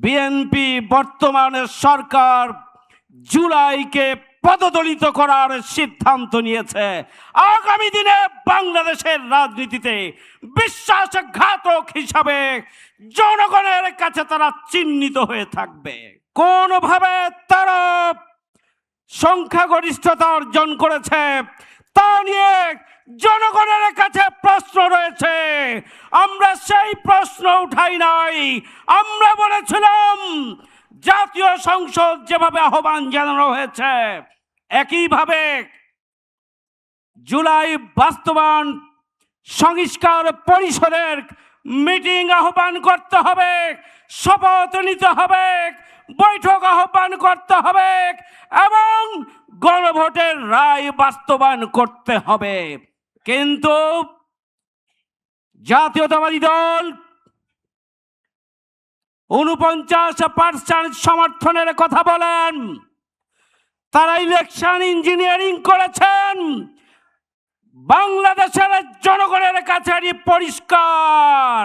BNP বর্তমানে সরকার জুলাইকে পদদলিত করার সিদ্ধান্ত নিয়েছে। আগামী দিনে বাংলাদেশের রাজনীতিতে বিশ্বাসঘাতক হিসাবে জনগণের কাছে তারা চিহ্নিত হয়ে থাকবে। কোনোভাবে তারা সংখ্যাগরিষ্ঠতা অর্জন করেছে তা নিয়ে জনগণের কাছে প্রশ্ন রয়েছে। আমরা সেই প্রশ্ন উঠাই নাই। আমরা বলেছিলাম জাতীয় সংসদ যেভাবে আহ্বান জানানো হয়েছে একইভাবে জুলাই বাস্তবায়ন সংস্কার পরিষদের মিটিং আহ্বান করতে হবে, শপথ নিতে হবে, বৈঠক আহ্বান করতে হবে এবং গণভোটের রায় বাস্তবায়ন করতে হবে। কিন্তু জাতীয়তাবাদী দল 49% সমর্থনের কথা বলেন। তারা ইলেকশন ইঞ্জিনিয়ারিং করেছেন। বাংলাদেশের জনগণের কাছে পরিষ্কার।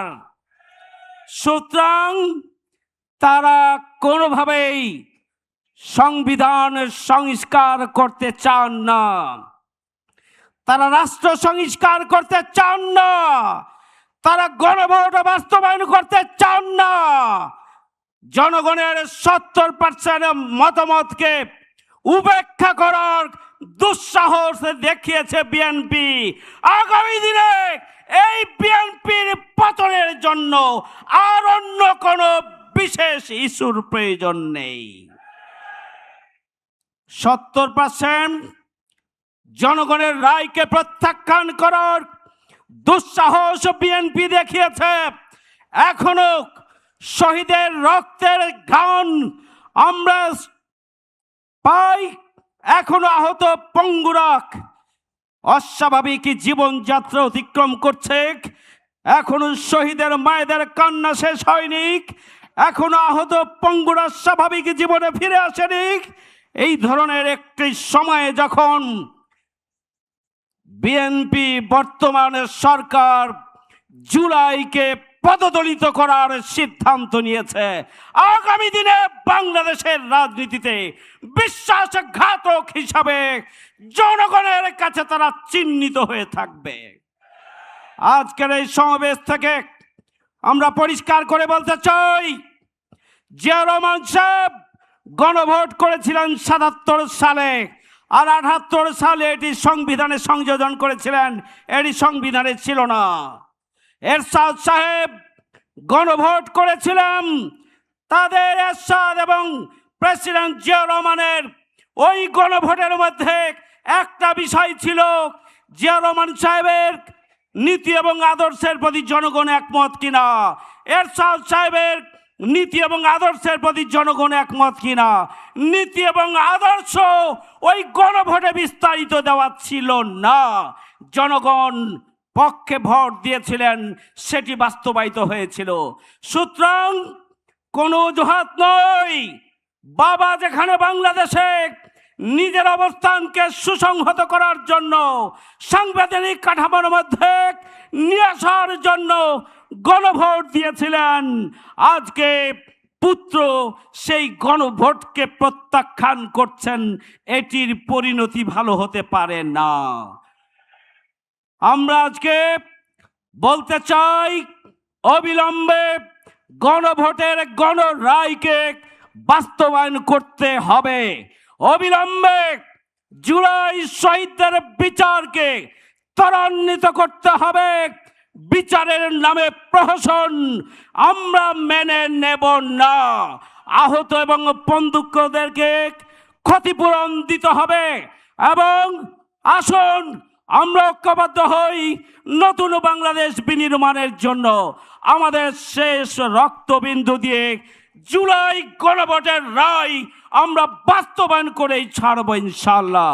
সুতরাং তারা কোনোভাবেই সংবিধান সংস্কার করতে চান না, তারা রাষ্ট্র সংস্কার করতে চান না, তারা গণভোট বাস্তবায়ন করতে চান না। জনগণের 70% মতামতকে উপেক্ষা করার দুঃসাহস দেখিয়েছে বিএনপি। আগামী দিনে এই বিএনপির পতনের জন্য আর অন্য কোনো বিশেষ ইস্যুর প্রয়োজন নেই। 70% জনগণের রায়কে প্রত্যাখ্যান করার দুঃসাহস বিএনপি দেখিয়েছে। এখনো শহীদের রক্তের ঘান আমরা পাই, এখনো আহত পঙ্গুরা অস্বাভাবিক জীবনযাত্রা অতিক্রম করছে, এখনো শহীদের মায়েদের কান্না শেষ হয়নি, এখনো আহত পঙ্গুরা স্বাভাবিক জীবনে ফিরে আসেনি। এই ধরনের একটি সময়ে যখন বিএনপি বর্তমানে সরকার জুলাইকে পদদলিত করার সিদ্ধান্ত নিয়েছে, আগামী দিনে বাংলাদেশের রাজনীতিতে বিশ্বাসঘাতক হিসাবে জনগণের কাছে তারা চিহ্নিত হয়ে থাকবে। আজকের এই সমাবেশ থেকে আমরা পরিষ্কার করে বলতে চাই, জিয়া রহমান সাহেব গণভোট করেছিলেন 77 সালে, আর 78 সালে এটি সংবিধানে সংযোজন করেছিলেন, এটি সংবিধানে ছিল না। এরশাদ সাহেব গণভোট করেছিলেন, তাদের এরশাদ এবং প্রেসিডেন্ট জিয়া রহমানের ওই গণভোটের মধ্যে একটা বিষয় ছিল, জিয়া রহমান সাহেবের নীতি এবং আদর্শের প্রতি জনগণ একমত কিনা, এরশাদ সাহেবের নীতি এবং আদর্শের প্রতি জনগণ একমত কিনা। নীতি এবং আদর্শ ওই গণভোটে বিস্তারিত দেওয়া ছিল না, জনগণ পক্ষে ভোট দিয়েছিলেন, সেটি বাস্তবায়িত হয়েছিল। সুতরাং কোনো অজুহাত নয়, বাবা যেখানে বাংলাদেশে নিজের অবস্থানকে সুসংহত করার জন্য সাংবিধানিক কাঠামোর মধ্যে নিয়ে আসার জন্য গণভোট দিয়েছিলেন, আজকে পুত্র সেই গণভোটকে প্রত্যাখ্যান করছেন, এটির পরিণতি ভালো হতে পারে না। আমরা আজকে বলতে চাই, অবিলম্বে গণভোটের গণরায়কে বাস্তবায়ন করতে হবে। অবিলম্বে জুলাই শহীদদের বিচারকে ত্বরান্বিত করতে হবে। বিচারের নামে প্রহসন আমরা মেনে নেব না। আহত এবং বন্দুকদেরকে ক্ষতিপূরণ দিতে হবে এবং আসুন আমরা ঐক্যবদ্ধ হই নতুন বাংলাদেশ বিনির্মাণের জন্য। আমাদের শেষ রক্তবিন্দু দিয়ে জুলাই গণভোটের রায় আমরা বাস্তবায়ন করেই ছাড়ব ইনশাআল্লাহ।